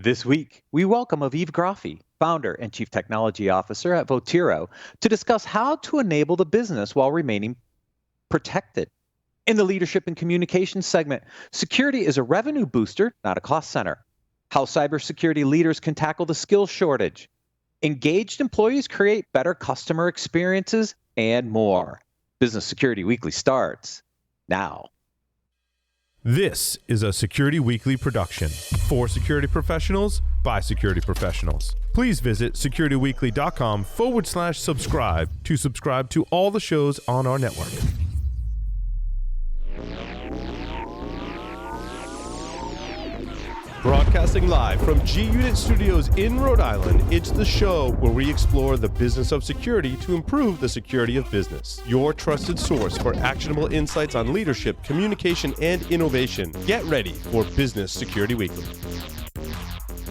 This week, we welcome Aviv Grafi, founder and chief technology officer at Votiro, to discuss how to enable the business while remaining protected. In the leadership and communications segment, security is a revenue booster, not a cost center. How cybersecurity leaders can tackle the skills shortage. Engaged employees create better customer experiences and more. Business Security Weekly starts now. This is a Security Weekly production for security professionals by security professionals. Please visit securityweekly.com/subscribe to subscribe to all the shows on our network. Broadcasting live from G-Unit Studios in Rhode Island, it's the show where we explore the business of security to improve the security of business. Your trusted source for actionable insights on leadership, communication, and innovation. Get ready for Business Security Weekly.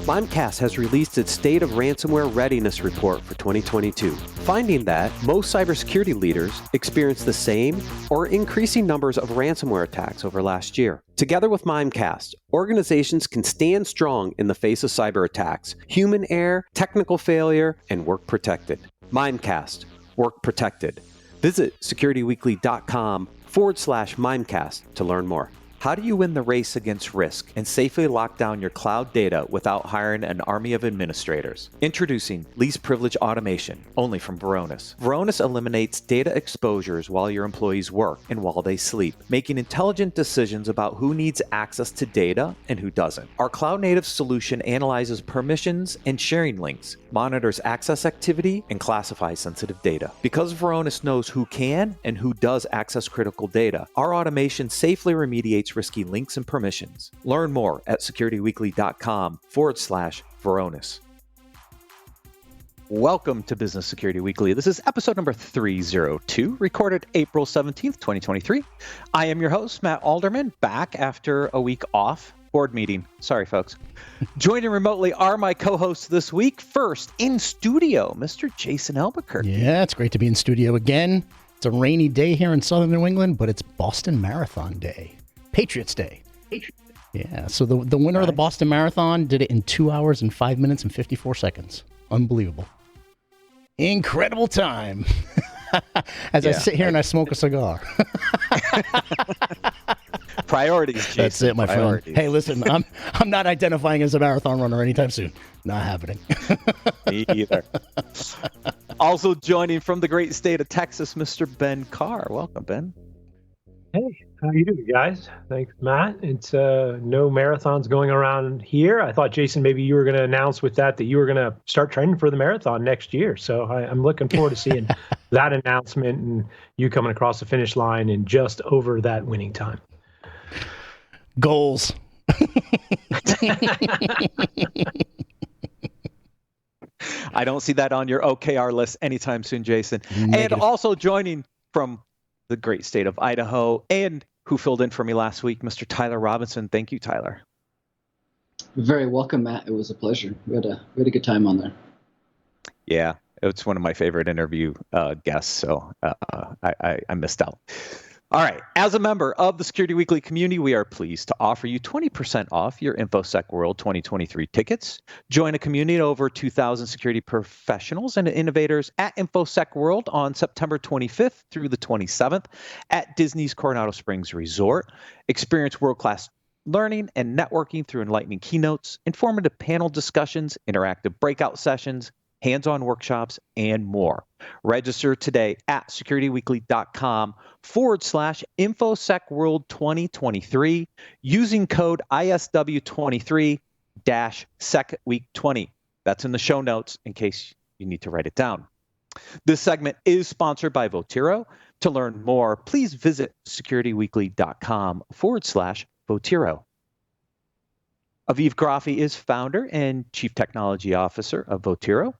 Mimecast has released its State of Ransomware Readiness Report for 2022, finding that most cybersecurity leaders experienced the same or increasing numbers of ransomware attacks over last year. Together with Mimecast, organizations can stand strong in the face of cyber attacks, human error, technical failure, and work protected. Mimecast, work protected. Visit securityweekly.com/Mimecast to learn more. How do you win the race against risk and safely lock down your cloud data without hiring an army of administrators? Introducing Least Privilege Automation, only from Varonis. Varonis eliminates data exposures while your employees work and while they sleep, making intelligent decisions about who needs access to data and who doesn't. Our cloud-native solution analyzes permissions and sharing links, monitors access activity, and classifies sensitive data. Because Varonis knows who can and who does access critical data, our automation safely remediates risky links and permissions. Learn more at securityweekly.com/Varonis. Welcome to Business Security Weekly. This is episode number 302, recorded April 17th, 2023. I am your host, Matt Alderman, back after a week off. Board meeting. Sorry, folks. Joining remotely are my co-hosts this week. First, in studio, Mr. Jason Albuquerque. Yeah, it's great to be in studio again. It's a rainy day here in southern New England, but it's Boston Marathon Day. Patriots Day. Yeah, so the winner of the Boston Marathon did it in 2 hours and 5 minutes and 54 seconds. Unbelievable. Incredible time. As I sit here and I smoke a cigar. Priorities, Jason. That's it, my friend. Hey, listen, I'm not identifying as a marathon runner anytime soon. Not happening. Me either. Also joining from the great state of Texas, Mr. Ben Carr. Welcome, Ben. Hey, how you doing, guys? Thanks, Matt. It's no marathons going around here. I thought, Jason, maybe you were going to announce with that you were going to start training for the marathon next year. So I'm looking forward to seeing that announcement and you coming across the finish line in just over that winning time. Goals. I don't see that on your OKR list anytime soon, Jason. Negative. And also joining from the great state of Idaho and who filled in for me last week, Mr. Tyler Robinson. Thank you, Tyler. You're very welcome, Matt. It was a pleasure. We had a good time on there. Yeah, it's one of my favorite interview guests, so I missed out. All right. As a member of the Security Weekly community, we are pleased to offer you 20% off your InfoSec World 2023 tickets. Join a community of over 2,000 security professionals and innovators at InfoSec World on September 25th through the 27th at Disney's Coronado Springs Resort. Experience world-class learning and networking through enlightening keynotes, informative panel discussions, interactive breakout sessions, hands-on workshops, and more. Register today at securityweekly.com/InfoSec World 2023 using code ISW23-SecWeek20. That's in the show notes in case you need to write it down. This segment is sponsored by Votiro. To learn more, please visit securityweekly.com/Votiro. Aviv Grafi is founder and chief technology officer of Votiro.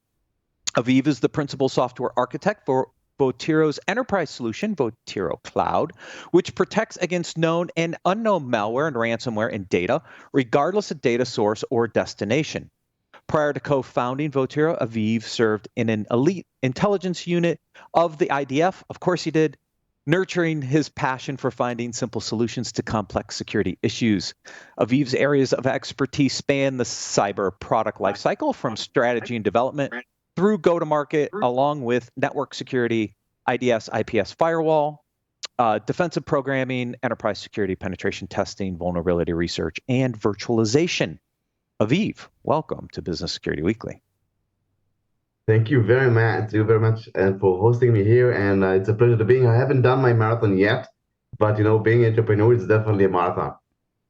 Aviv is the principal software architect for Votiro's enterprise solution, Votiro Cloud, which protects against known and unknown malware and ransomware in data, regardless of data source or destination. Prior to co-founding Votiro, Aviv served in an elite intelligence unit of the IDF, of course he did, nurturing his passion for finding simple solutions to complex security issues. Aviv's areas of expertise span the cyber product lifecycle from strategy and development through go-to-market, along with network security, IDS, IPS firewall, defensive programming, enterprise security penetration testing, vulnerability research, and virtualization. Aviv, welcome to Business Security Weekly. Thank you very much. For hosting me here, and it's a pleasure to be here. I haven't done my marathon yet, but being an entrepreneur is definitely a marathon.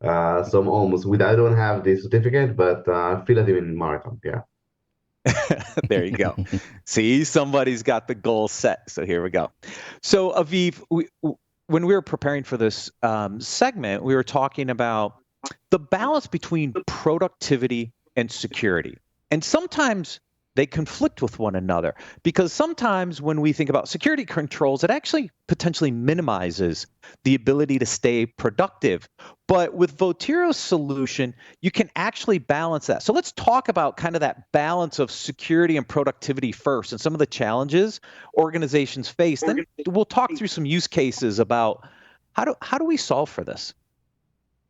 So I'm almost with. I don't have the certificate, but I feel like I'm in marathon. Yeah. There you go. See, somebody's got the goal set. So here we go. So Aviv, when we were preparing for this segment, we were talking about the balance between productivity and security. And sometimes they conflict with one another, because sometimes when we think about security controls, it actually potentially minimizes the ability to stay productive. But with Votiro's solution, you can actually balance that. So let's talk about kind of that balance of security and productivity first, and some of the challenges organizations face. Then we'll talk through some use cases about how do we solve for this?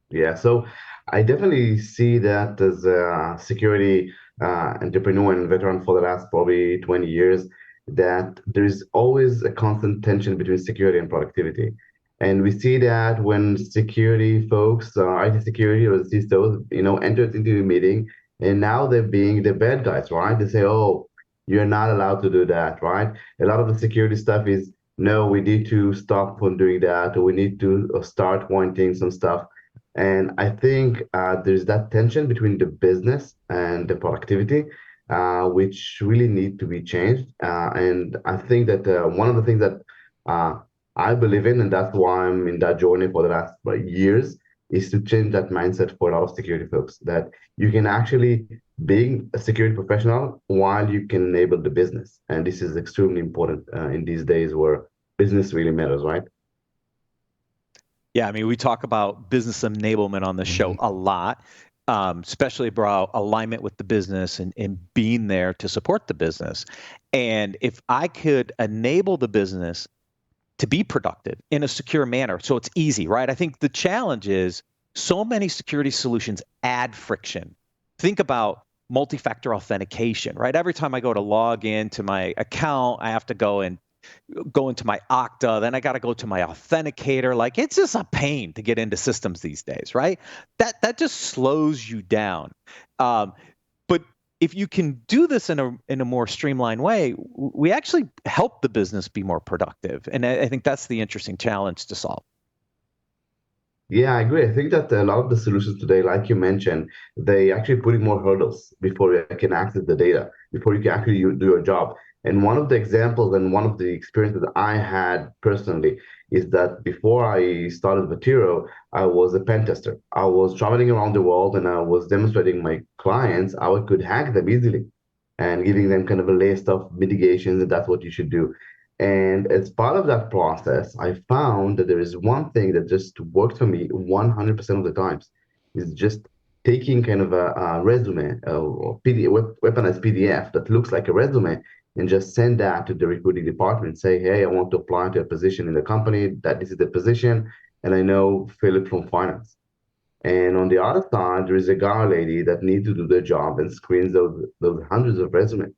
Yeah. So I definitely see that as a security entrepreneur and veteran for the last probably 20 years, that there is always a constant tension between security and productivity. And we see that when security folks, IT security or CISOs, entered into a meeting, and now they're being the bad guys, right? They say, oh, you're not allowed to do that, right? A lot of the security stuff is, no, we need to stop from doing that, or we need to start wanting some stuff. And I think there's that tension between the business and the productivity, which really need to be changed. And I think that one of the things that I believe in, and that's why I'm in that journey for the last years, is to change that mindset for a lot of security folks, that you can actually be a security professional while you can enable the business. And this is extremely important in these days where business really matters, right? Yeah, I mean, we talk about business enablement on the show a lot, especially about alignment with the business and being there to support the business. And if I could enable the business to be productive in a secure manner, so it's easy, right? I think the challenge is so many security solutions add friction. Think about multi-factor authentication, right? Every time I go to log into my account, I have to go into my Okta, then I got to go to my authenticator. Like, it's just a pain to get into systems these days, right? That just slows you down. But if you can do this in a more streamlined way, we actually help the business be more productive. And I think that's the interesting challenge to solve. Yeah, I agree. I think that a lot of the solutions today, like you mentioned, they actually put in more hurdles before you can access the data, before you can actually do your job. And one of the examples and one of the experiences that I had personally is that before I started Votiro, I was a pen tester. I was traveling around the world and I was demonstrating my clients how I could hack them easily and giving them kind of a list of mitigations, and that's what you should do. And as part of that process, I found that there is one thing that just worked for me 100% of the times, is just taking kind of a resume or weaponized PDF that looks like a resume, and just send that to the recruiting department. Say, hey, I want to apply to a position in the company, that this is the position, and I know Philip from finance. And on the other side, there is a guy or lady that needs to do their job and screens those hundreds of resumes.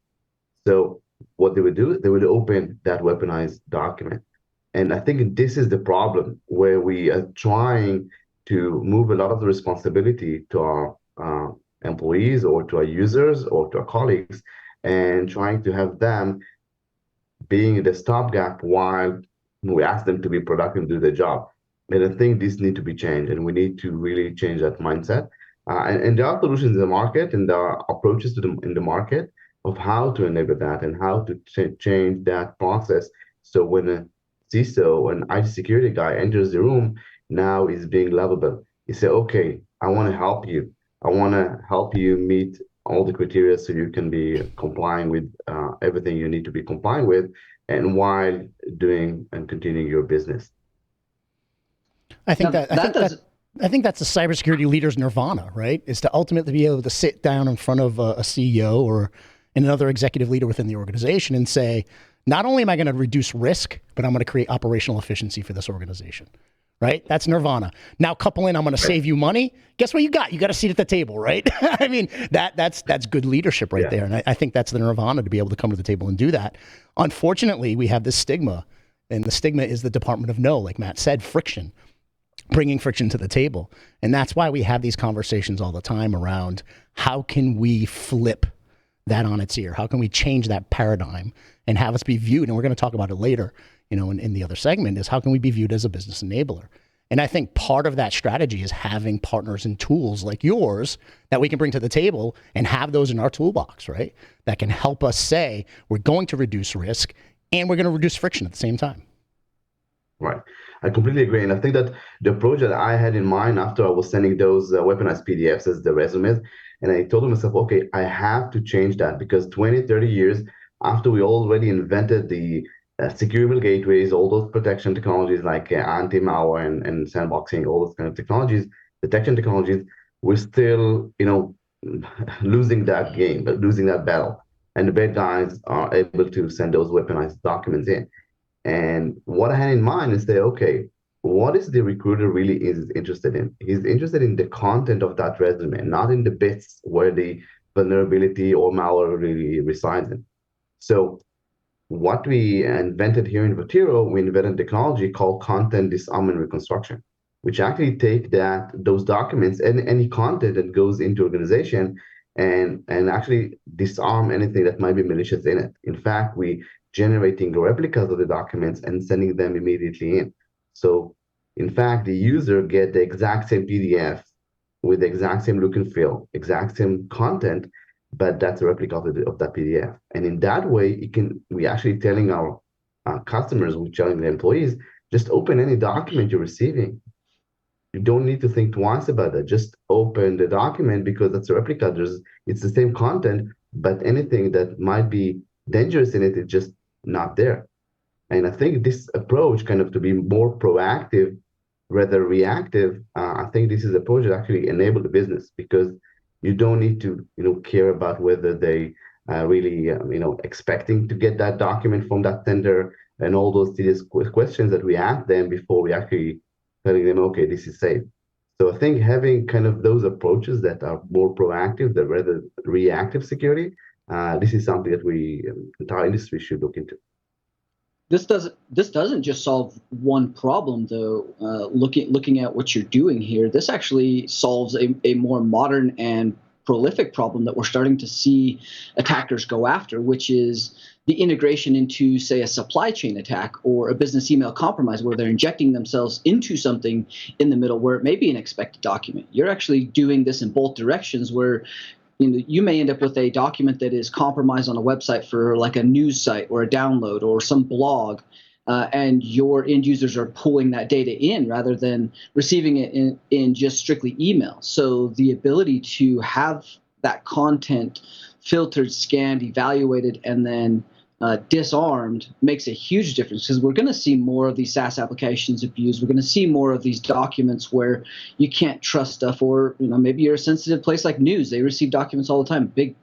So what they would do, they would open that weaponized document. And I think this is the problem, where we are trying to move a lot of the responsibility to our employees or to our users or to our colleagues, and trying to have them being the stopgap while we ask them to be productive and do their job. And I think this needs to be changed, and we need to really change that mindset. And there are solutions in the market, and there are approaches in the market of how to enable that and how to change that process. So when a CISO, an IT security guy enters the room, now is being lovable. You say, okay, I want to help you. I want to help you meet all the criteria so you can be complying with everything you need to be complying with, and while doing and continuing your business. I think that's the cybersecurity leader's nirvana, right? Is to ultimately be able to sit down in front of a CEO or another executive leader within the organization and say, Not only am I going to reduce risk, but I'm going to create operational efficiency for this organization. Right? That's nirvana. Now couple in, I'm going to save you money. Guess what you got? You got a seat at the table, right? I mean, that's good leadership right there. And I think that's the nirvana to be able to come to the table and do that. Unfortunately, we have this stigma, and the stigma is the Department of No, like Matt said, friction, bringing friction to the table. And that's why we have these conversations all the time around how can we flip that on its ear? How can we change that paradigm and have us be viewed? And we're going to talk about it later, in the other segment, is how can we be viewed as a business enabler? And I think part of that strategy is having partners and tools like yours that we can bring to the table and have those in our toolbox, right? That can help us say we're going to reduce risk and we're going to reduce friction at the same time. Right. I completely agree. And I think that the approach that I had in mind after I was sending those weaponized PDFs as the resumes, and I told myself, okay, I have to change that because 20, 30 years after we already invented the security gateways, all those protection technologies like anti-malware and sandboxing, all those kind of technologies, detection technologies, we're still, losing that game, losing that battle. And the bad guys are able to send those weaponized documents in. And what I had in mind is that, okay, what is the recruiter really is interested in? He's interested in the content of that resume, not in the bits where the vulnerability or malware really resides in. So what we invented here in Votiro, we invented technology called content disarmament reconstruction, which actually take those documents and any content that goes into organization and actually disarm anything that might be malicious in it. In fact, we generating replicas of the documents and sending them immediately in. So in fact, the user get the exact same PDF with the exact same look and feel, exact same content, but that's a replica of that PDF. And in that way, we actually telling our customers, we're telling the employees, just open any document you're receiving. You don't need to think twice about that. Just open the document because that's a replica. It's the same content, but anything that might be dangerous in it is just not there. And I think this approach kind of to be more proactive rather reactive, I think this is a approach that actually enable the business because you don't need to, care about whether they really, expecting to get that document from that sender and all those tedious questions that we ask them before we actually telling them, okay, this is safe. So I think having kind of those approaches that are more proactive, than rather reactive security, this is something that entire industry should look into. This doesn't just solve one problem, though. Looking at what you're doing here, this actually solves a more modern and prolific problem that we're starting to see attackers go after, which is the integration into, say, a supply chain attack or a business email compromise, where they're injecting themselves into something in the middle where it may be an expected document. You're actually doing this in both directions, where you may end up with a document that is compromised on a website for like a news site or a download or some blog, and your end users are pulling that data in rather than receiving it in just strictly email. So the ability to have that content filtered, scanned, evaluated, and then disarmed makes a huge difference, because we're going to see more of these SaaS applications abused. We're going to see more of these documents where you can't trust stuff, or maybe you're a sensitive place like news. They receive documents all the time, big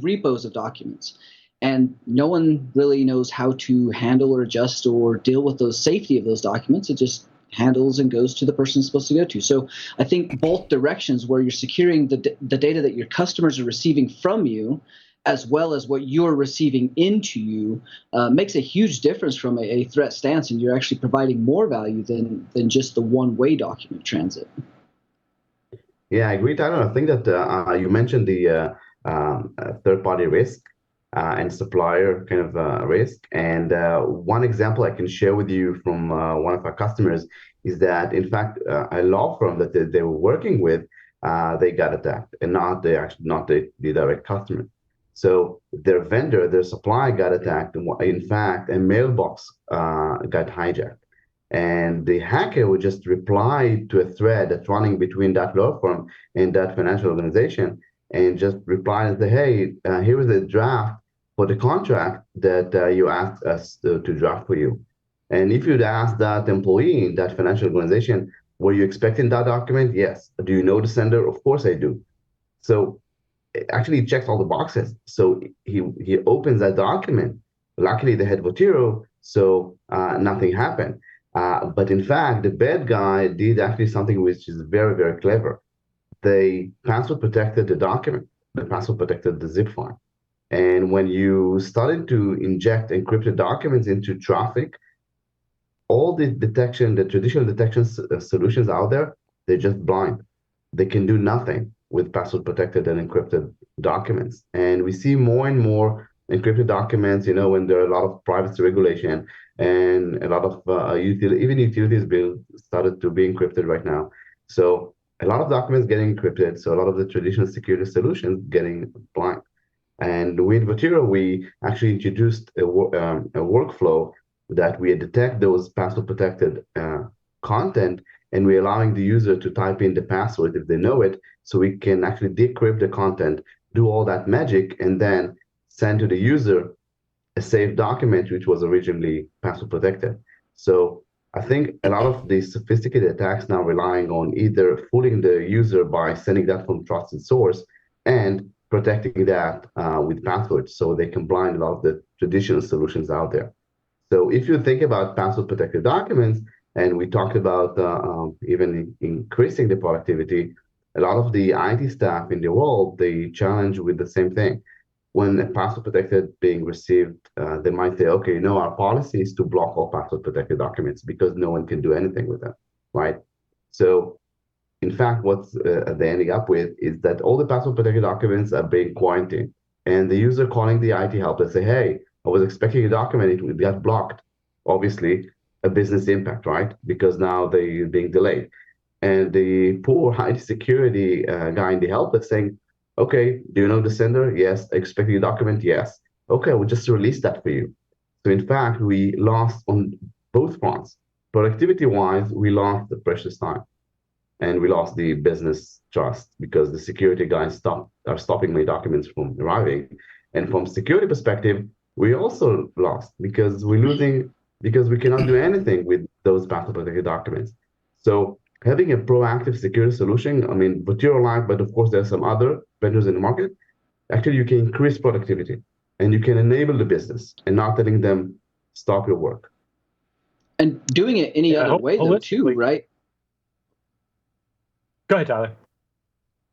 repos of documents, and no one really knows how to handle or adjust or deal with the safety of those documents. It just handles and goes to the person it's supposed to go to. So I think both directions, where you're securing the data that your customers are receiving from you, as well as what you're receiving into you, makes a huge difference from a threat stance, and you're actually providing more value than just the one-way document transit. Yeah, I agree, Tyler. I think that you mentioned the third-party risk and supplier kind of risk. And one example I can share with you from one of our customers is that, in fact, a law firm that they were working with, they got attacked, and not the direct customer. So their vendor, their supplier got attacked. In fact, a mailbox got hijacked. And the hacker would just reply to a thread that's running between that law firm and that financial organization, and just reply and say, hey, here is a draft for the contract that you asked us to draft for you. And if you'd ask that employee in that financial organization, were you expecting that document? Yes. Do you know the sender? Of course I do. So actually checks all the boxes. So he opens that document, Luckily, they had Votiro, so nothing happened. But in fact, the bad guy did actually something which is very, very clever. They password protected the document, they password protected the zip file. And when you started to inject encrypted documents into traffic, all the traditional detection solutions out there, they're just blind. They can do nothing with password protected and encrypted documents. And we see more and more encrypted documents, when there are a lot of privacy regulation and a lot of even utilities being started to be encrypted right now. So a lot of documents getting encrypted. So a lot of the traditional security solutions getting blind. And with Votiro, we actually introduced a workflow that we detect those password protected content, and we're allowing the user to type in the password if they know it, so we can actually decrypt the content, do all that magic, and then send to the user a saved document which was originally password protected. So I think a lot of these sophisticated attacks now relying on either fooling the user by sending that from trusted source and protecting that with passwords, so they can blind a lot of the traditional solutions out there. So if you think about password protected documents, and we talked about even increasing the productivity, a lot of the IT staff in the world, they challenge with the same thing. When a password protected being received, they might say, okay, our policy is to block all password protected documents because no one can do anything with them, right? So in fact, what they're ending up with is that all the password protected documents are being quarantined, and the user calling the IT help, they say, hey, I was expecting a document, it got blocked. Obviously, a business impact, right? Because now they're being delayed. And the poor IT security guy in the help is saying, okay, do you know the sender? Yes. Expecting a document? Yes. Okay, we'll just release that for you. So in fact, we lost on both fronts. Productivity-wise, we lost the precious time, and we lost the business trust because the security guys are stopping my documents from arriving. And from security perspective, we also lost because we're losing because we cannot do anything with those password protected documents. So having a proactive security solution, I mean, Votiro-like, but of course there are some other vendors in the market. Actually, you can increase productivity and you can enable the business and not letting them stop your work. And doing it any other way, though, too, right? Go ahead, Tyler.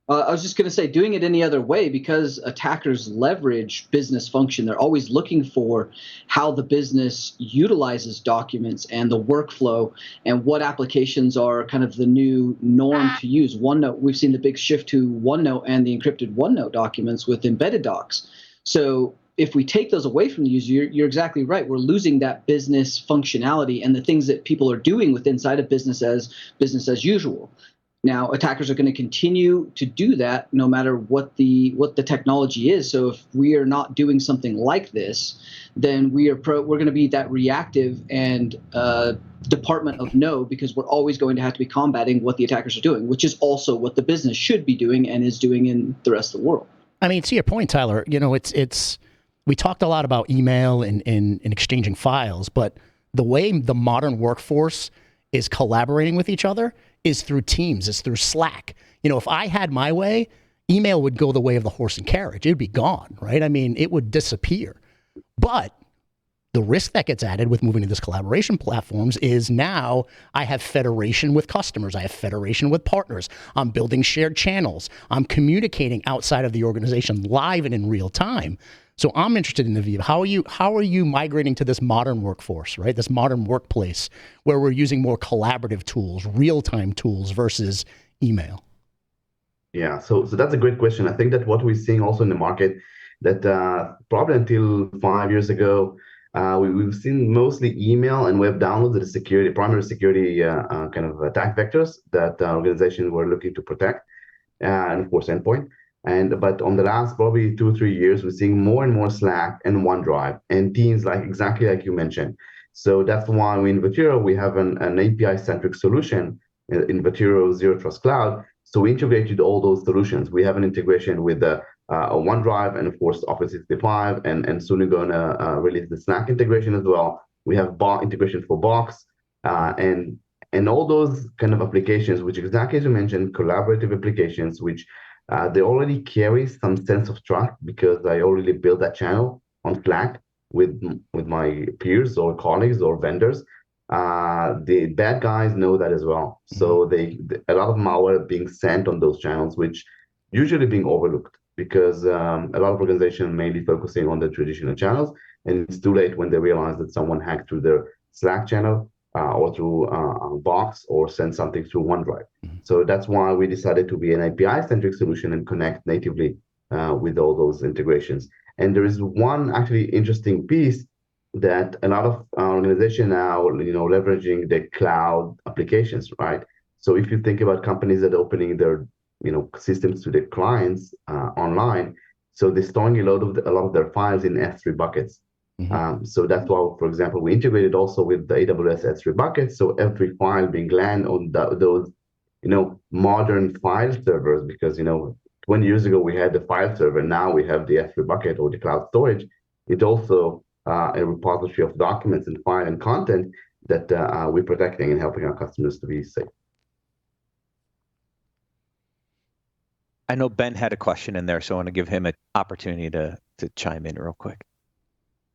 I was just going to say, doing it any other way, because attackers leverage business function. They're always looking for how the business utilizes documents and the workflow and what applications are kind of the new norm to use. OneNote, we've seen the big shift to OneNote and the encrypted OneNote documents with embedded docs. So if we take those away from the user, you're exactly right. We're losing that business functionality and the things that people are doing with inside of business as usual. Now, attackers are going to continue to do that no matter what the technology is. So if we are not doing something like this, then we're going to be that reactive and department of no, because we're always going to have to be combating what the attackers are doing, which is also what the business should be doing and is doing in the rest of the world. I mean, to your point, Tyler, it's we talked a lot about email and exchanging files, but the way the modern workforce is collaborating with each other is through Teams, it's through Slack. If I had my way, email would go the way of the horse and carriage. It'd be gone, right? I mean, it would disappear. But the risk that gets added with moving to this collaboration platforms is now I have federation with customers. I have federation with partners. I'm building shared channels. I'm communicating outside of the organization live and in real time. So I'm interested in Aviv. How are you migrating to this modern workforce, right? This modern workplace where we're using more collaborative tools, real-time tools versus email? Yeah, so that's a great question. I think that what we're seeing also in the market that probably until 5 years ago, we've seen mostly email and web downloads as the primary security kind of attack vectors that organizations were looking to protect, and of course endpoint. But on the last probably 2 or 3 years, we're seeing more and more Slack and OneDrive and Teams, exactly like you mentioned. So that's why in Votiro we have an API-centric solution in Votiro Zero Trust Cloud. So we integrated all those solutions. We have an integration with OneDrive and of course Office 365, and soon we're going to release the Slack integration as well. We have integration for Box and all those kind of applications, which exactly as you mentioned, collaborative applications, which they already carry some sense of trust because I already built that channel on Slack. with my peers or colleagues or vendors, the bad guys know that as well. So a lot of malware being sent on those channels, which usually being overlooked because a lot of organizations mainly focusing on the traditional channels, and it's too late when they realize that someone hacked through their Slack channel or through a box or send something through OneDrive. So that's why we decided to be an API-centric solution and connect natively with all those integrations. And there is one actually interesting piece that a lot of organizations now, leveraging the cloud applications, right? So if you think about companies that are opening their, systems to their clients online, so they're storing a lot of their files in S3 buckets. So that's why, for example, we integrated also with the AWS S3 buckets. So every file being land on those, modern file servers, because 20 years ago we had the file server. Now we have the S3 bucket or the cloud storage. It's also a repository of documents and file and content that we're protecting and helping our customers to be safe. I know Ben had a question in there, so I want to give him an opportunity to chime in real quick.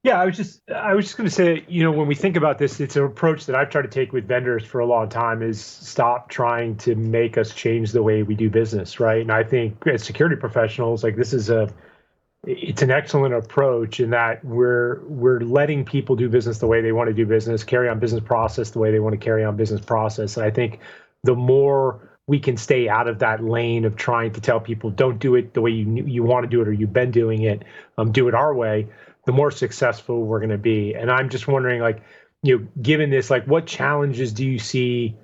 Yeah, I was just going to say, when we think about this, it's an approach that I've tried to take with vendors for a long time is stop trying to make us change the way we do business, right? And I think as security professionals, like it's an excellent approach in that we're letting people do business the way they want to do business, carry on business process the way they want to carry on business process. And I think the more we can stay out of that lane of trying to tell people don't do it the way you want to do it or you've been doing it, do it our way, the more successful we're going to be. And I'm just wondering, given this, what challenges do you see,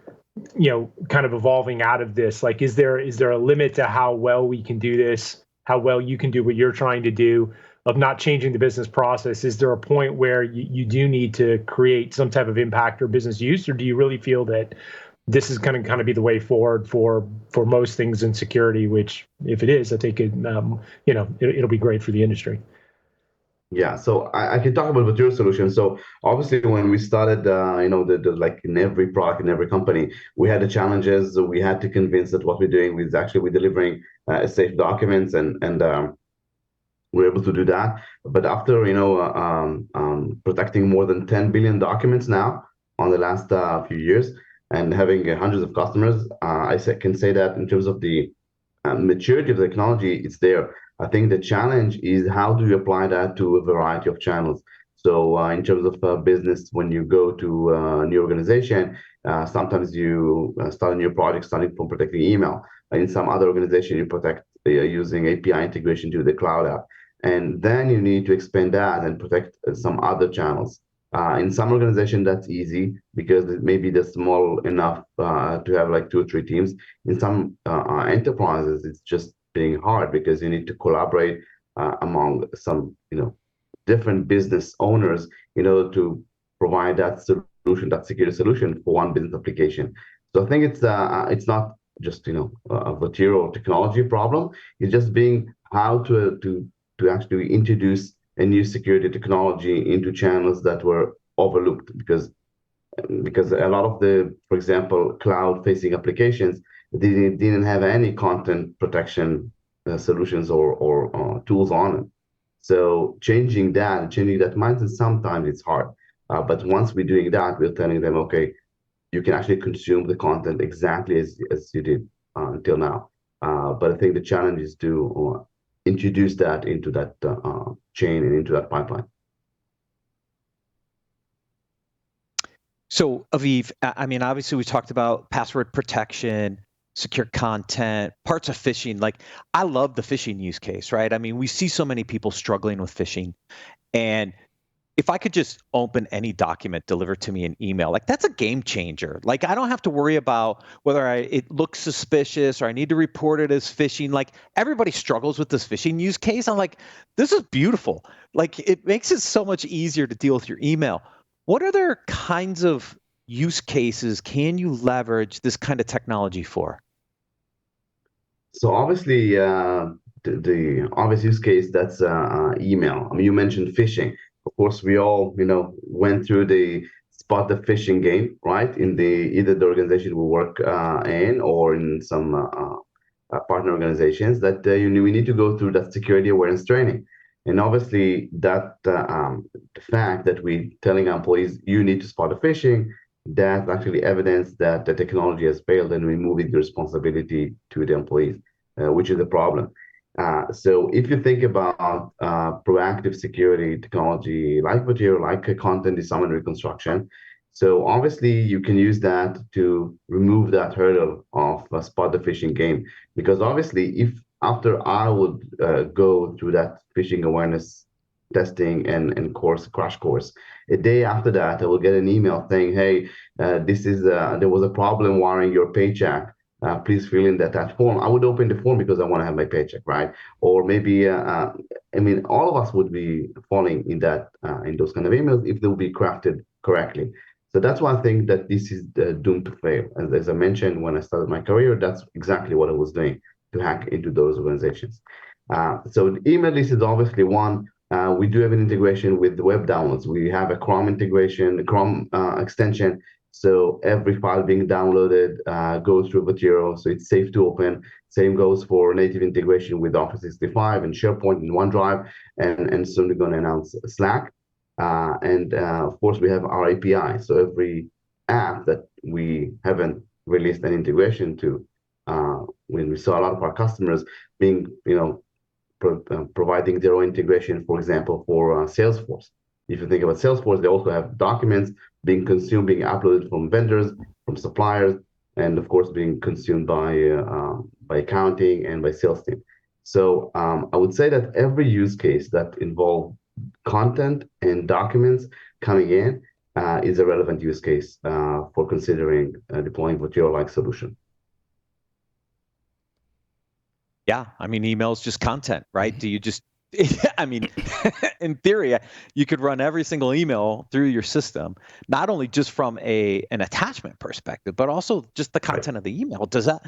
kind of evolving out of this? Like, is there a limit to how well we can do this, how well you can do what you're trying to do of not changing the business process? Is there a point where you do need to create some type of impact or business use, or do you really feel that this is going to kind of be the way forward for most things in security, which if it is, I think it'll be great for the industry. Yeah, so I can talk about your solution. So obviously, when we started, like in every product, in every company, we had the challenges. We had to convince that what we're doing is actually we're delivering safe documents, and we're able to do that. But after protecting more than 10 billion documents now on the last few years, and having hundreds of customers, can say that in terms of the maturity of the technology, it's there. I think the challenge is how do you apply that to a variety of channels. So in terms of business, when you go to a new organization, sometimes you start a new project starting from protecting email. In some other organization, you protect using API integration to the cloud app. And then you need to expand that and protect some other channels. In some organization, that's easy because maybe they're small enough to have like 2 or 3 teams. In some enterprises, it's just being hard because you need to collaborate among some, different business owners in order to provide that solution, that security solution for one business application. So I think it's not just a material technology problem. It's just being how to actually introduce a new security technology into channels that were overlooked because a lot of the, for example, cloud-facing applications didn't have any content protection solutions or tools on it. So changing that mindset, sometimes it's hard. But once we're doing that, we're telling them, okay, you can actually consume the content exactly as you did until now. But I think the challenge is to introduce that into that chain and into that pipeline. So Aviv, I mean, obviously we talked about password protection, secure content, parts of phishing. Like, I love the phishing use case, right? I mean, we see so many people struggling with phishing, and if I could just open any document delivered to me in email, like that's a game changer. Like, I don't have to worry about whether it looks suspicious or I need to report it as phishing. Like, everybody struggles with this phishing use case. I'm like, this is beautiful. Like, it makes it so much easier to deal with your email. What other kinds of use cases can you leverage this kind of technology for? So obviously, the obvious use case, that's email. I mean, you mentioned phishing. Of course, we all, went through the spot the phishing game, right? In either the organization we work in or in some partner organizations that we need to go through that security awareness training. And obviously, the fact that we telling our employees you need to spot the phishing, that's actually evidence that the technology has failed, and we're moving the responsibility to the employees, which is a problem. So if you think about proactive security technology like Material, like content design and reconstruction, so obviously you can use that to remove that hurdle of spot the phishing game. Because obviously, if after I would go through that phishing awareness testing and crash course, a day after that, I will get an email saying, "Hey, there was a problem wiring your paycheck. Please fill in that form." I would open the form because I want to have my paycheck, right? Or maybe, I mean, all of us would be falling in those kind of emails if they will be crafted correctly. So that's why I think that this is doomed to fail. As I mentioned when I started my career, that's exactly what I was doing, to hack into those organizations. So the email list is obviously one. We do have an integration with the web downloads. We have a Chrome integration, a Chrome extension. So every file being downloaded goes through Material, so it's safe to open. Same goes for native integration with Office 365 and SharePoint and OneDrive, and soon we're going to announce Slack. And of course, we have our API. So every app that we haven't released an integration to, when we saw a lot of our customers being, providing their own integration, for example, for Salesforce. If you think about Salesforce, they also have documents being consumed, being uploaded from vendors, from suppliers, and of course being consumed by accounting and by sales team. So I would say that every use case that involves content and documents coming in is a relevant use case for considering deploying Material-like solution. Yeah, I mean, email is just content, right? Do you just, I mean, in theory, you could run every single email through your system, not only just from an attachment perspective, but also just the content of the email. Does that,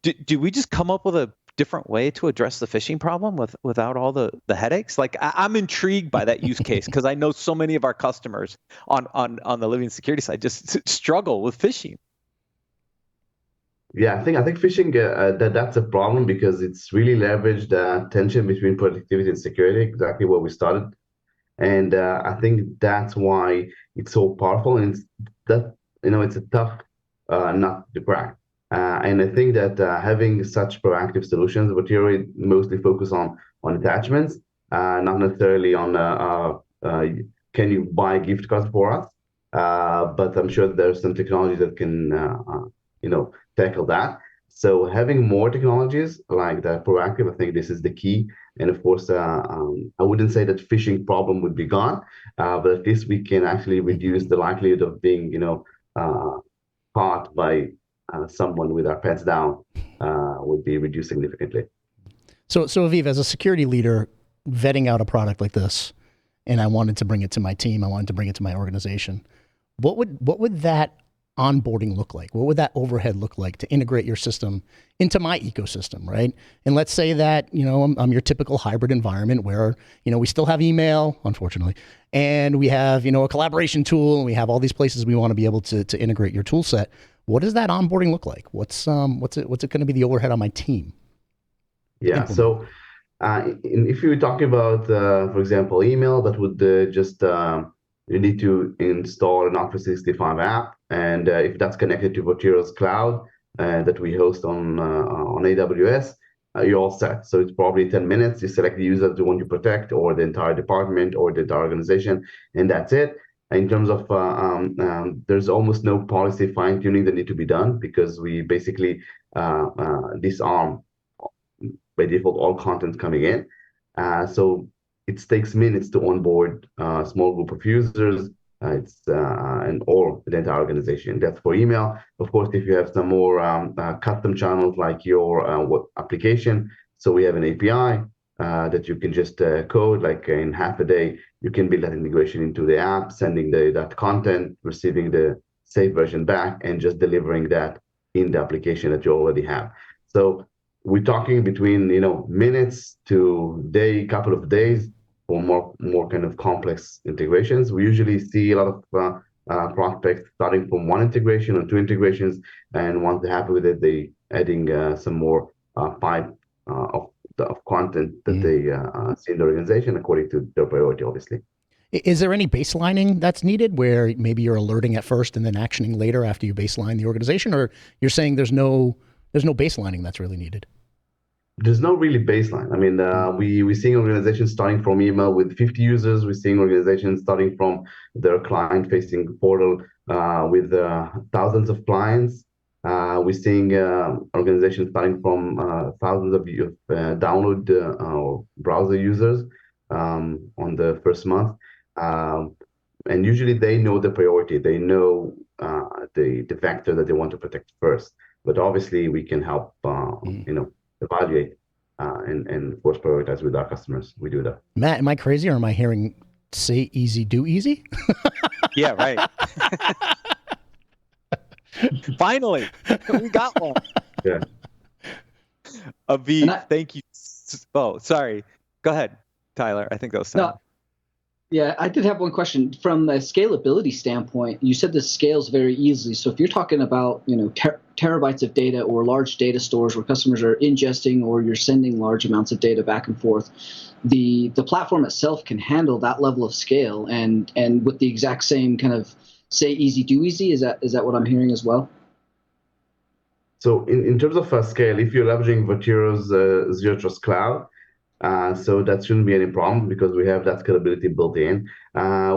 do we just come up with a different way to address the phishing problem without all the headaches? Like, I'm intrigued by that use case because I know so many of our customers on the Living Security side just struggle with phishing. Yeah, I think phishing that's a problem because it's really leveraged the tension between productivity and security, exactly where we started, and I think that's why it's so powerful, and it's a tough nut to crack. And I think that having such proactive solutions, but here mostly focus on attachments, not necessarily on can you buy gift cards for us, but I'm sure there's some technologies that can tackle that. So having more technologies like that proactive, I think this is the key. And of course, I wouldn't say that phishing problem would be gone, but at least we can actually reduce the likelihood of being, caught by someone with our pants down would be reduced significantly. So Aviv, as a security leader, vetting out a product like this, and I wanted to bring it to my team, I wanted to bring it to my organization, what would that onboarding look like? What would that overhead look like to integrate your system into my ecosystem, right? And let's say that, I'm your typical hybrid environment where, we still have email, unfortunately, and we have, a collaboration tool, and we have all these places we want to be able to integrate your tool set. What does that onboarding look like? What's it going to be the overhead on my team? Yeah. So if you're talking about, for example, email, that would just you need to install an Office 365 app, and if that's connected to Materials Cloud that we host on AWS, you're all set. So it's probably 10 minutes. You select the user that you want to protect, or the entire department, or the entire organization, and that's it. In terms of, there's almost no policy fine-tuning that need to be done, because we basically disarm by default all content coming in. So it takes minutes to onboard a small group of users. And or the entire organization. That's for email. Of course, if you have some more custom channels like your application, so we have an API that you can just code, like in half a day, you can build that integration into the app, sending that content, receiving the safe version back, and just delivering that in the application that you already have. So we're talking between minutes to couple of days for more kind of complex integrations. We usually see a lot of prospects starting from one integration or two integrations, and once they're happy with it, they adding some more pipe of of content that they see in the organization according to their priority, obviously. Is there any baselining that's needed where maybe you're alerting at first and then actioning later after you baseline the organization, or you're saying there's no baselining that's really needed? There's no really baseline. I mean, we're seeing organizations starting from email with 50 users. We're seeing organizations starting from their client-facing portal with thousands of clients. We're seeing organizations starting from thousands of download browser users on the first month. And usually they know the priority. They know the vector that they want to protect first. But obviously we can help, evaluate and of course prioritize with our customers. We do that. Matt, am I crazy or am I hearing say easy, do easy? Yeah, right. Finally, we got one. Yeah. Aviv, thank you. Oh, sorry. Go ahead, Tyler. I think that was Tyler. No, yeah, I did have one question. From a scalability standpoint, you said this scales very easily. So if you're talking about, terabytes of data or large data stores where customers are ingesting or you're sending large amounts of data back and forth, the platform itself can handle that level of scale and with the exact same kind of say easy, do easy. Is that what I'm hearing as well? So in terms of scale, if you're leveraging Votiro's Zero Trust Cloud, so that shouldn't be any problem because we have that scalability built in.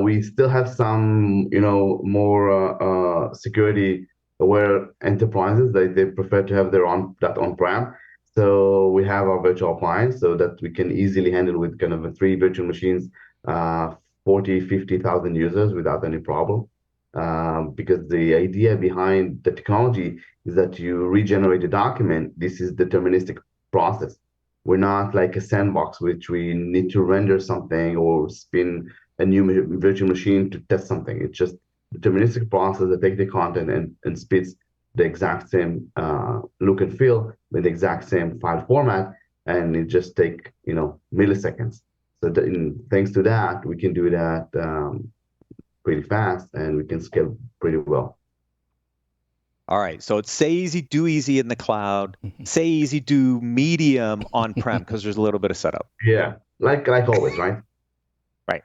We still have some, more security-aware enterprises. They prefer to have that on-prem. So we have our virtual appliance so that we can easily handle with kind of 3 virtual machines, 40, 50,000 users without any problem. Because the idea behind the technology is that you regenerate a document. This is deterministic process. We're not like a sandbox, which we need to render something or spin a new virtual machine to test something. It's just deterministic process that takes the content and spits the exact same look and feel with the exact same file format, and it just take milliseconds. So thanks to that, we can do that pretty fast, and we can scale pretty well. All right, so it's say easy, do easy in the cloud. Say easy, do medium on-prem because there's a little bit of setup. Yeah, like always, right? Right.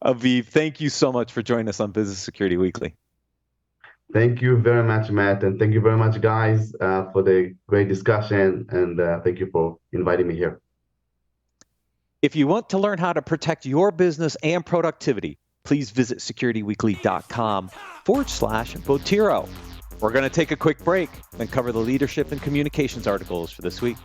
Aviv, thank you so much for joining us on Business Security Weekly. Thank you very much, Matt, and thank you very much, guys, for the great discussion, and thank you for inviting me here. If you want to learn how to protect your business and productivity, please visit securityweekly.com/Votiro. We're going to take a quick break and cover the leadership and communications articles for this week.